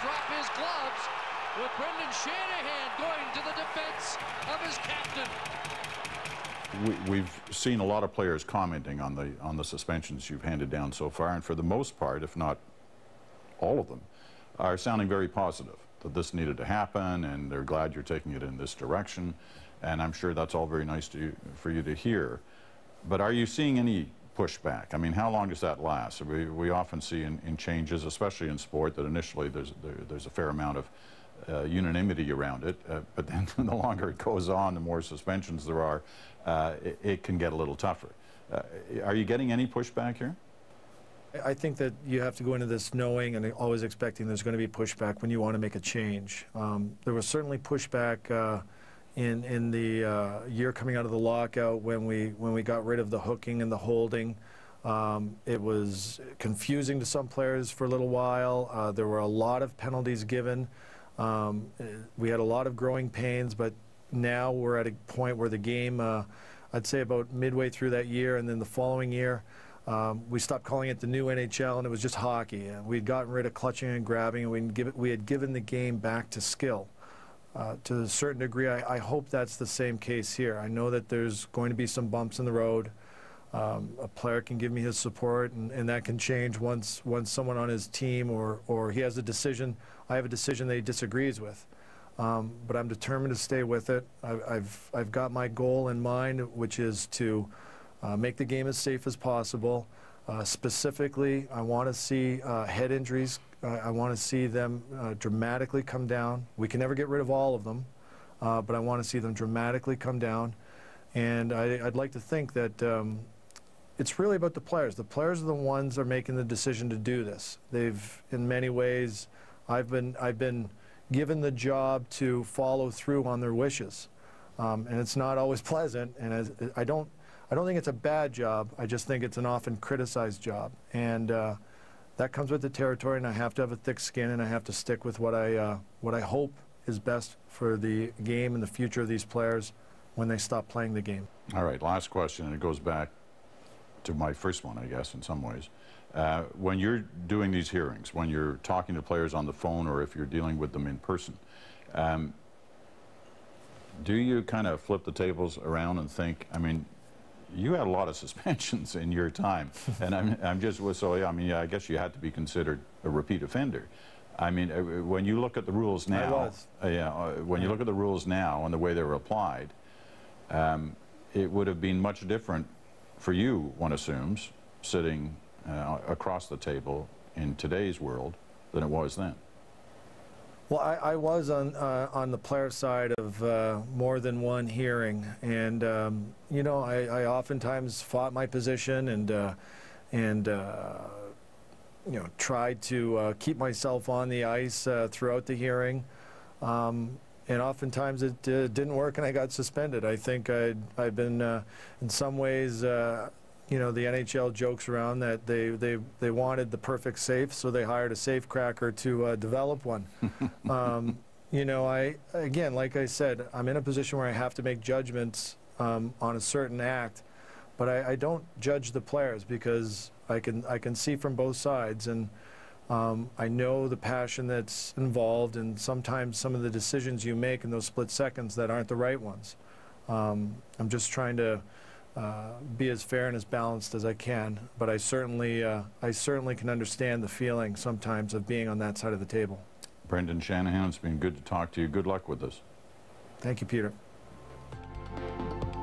drop his gloves with Brendan Shanahan going to the defense of his captain. We've seen a lot of players commenting on the suspensions you've handed down so far, and for the most part, if not all of them, are sounding very positive that this needed to happen, and they're glad you're taking it in this direction. And I'm sure that's all very nice for you to hear. But are you seeing any pushback? I mean, how long does that last? We often see in changes, especially in sport, that initially there's a fair amount of unanimity around it, but then the longer it goes on, the more suspensions there are, it can get a little tougher. Are you getting any pushback here? I think that you have to go into this knowing and always expecting there's going to be pushback when you want to make a change. There was certainly pushback in the year coming out of the lockout when we got rid of the hooking and the holding. It was confusing to some players for a little while. There were a lot of penalties given. We had a lot of growing pains, but now we're at a point where the game, I'd say about midway through that year, and then the following year, we stopped calling it the new NHL, and it was just hockey. We'd gotten rid of clutching and grabbing, and we had given the game back to skill. To a certain degree, I hope that's the same case here. I know that there's going to be some bumps in the road. A player can give me his support, and that can change once someone on his team or he has a decision. I have a decision that he disagrees with. But I'm determined to stay with it. I've got my goal in mind, which is to make the game as safe as possible. Specifically, I want to see head injuries. I want to see them dramatically come down. We can never get rid of all of them, but I want to see them dramatically come down. And I'd like to think that it's really about the players. The players are the ones that are making the decision to do this. They've, in many ways, I've been given the job to follow through on their wishes, and it's not always pleasant. And I don't think it's a bad job. I just think it's an often criticized job, and that comes with the territory. And I have to have a thick skin, and I have to stick with what I hope is best for the game and the future of these players when they stop playing the game. All right, last question, and it goes back to my first one, I guess, in some ways. When you're doing these hearings, when you're talking to players on the phone, or if you're dealing with them in person, do you kind of flip the tables around and think, I mean, you had a lot of suspensions in your time, and I'm just, so yeah, I mean, I guess you had to be considered a repeat offender. I mean, when you look at the rules now, when you look at the rules now and the way they were applied, it would have been much different for you, one assumes, sitting across the table in today's world than it was then. Well, I was on the player side of more than one hearing, and you know, I oftentimes fought my position and you know, tried to keep myself on the ice throughout the hearing, and oftentimes it didn't work, and I got suspended. I think I've been in some ways. You know, the NHL jokes around that they wanted the perfect safe, so they hired a safe cracker to develop one. You know, again, like I said, I'm in a position where I have to make judgments on a certain act, but I don't judge the players because I can see from both sides, and I know the passion that's involved, and sometimes some of the decisions you make in those split seconds that aren't the right ones. I'm just trying to be as fair and as balanced as I can, but I certainly can understand the feeling sometimes of being on that side of the table. Brendan Shanahan, it's been good to talk to you. Good luck with this. Thank you, Peter.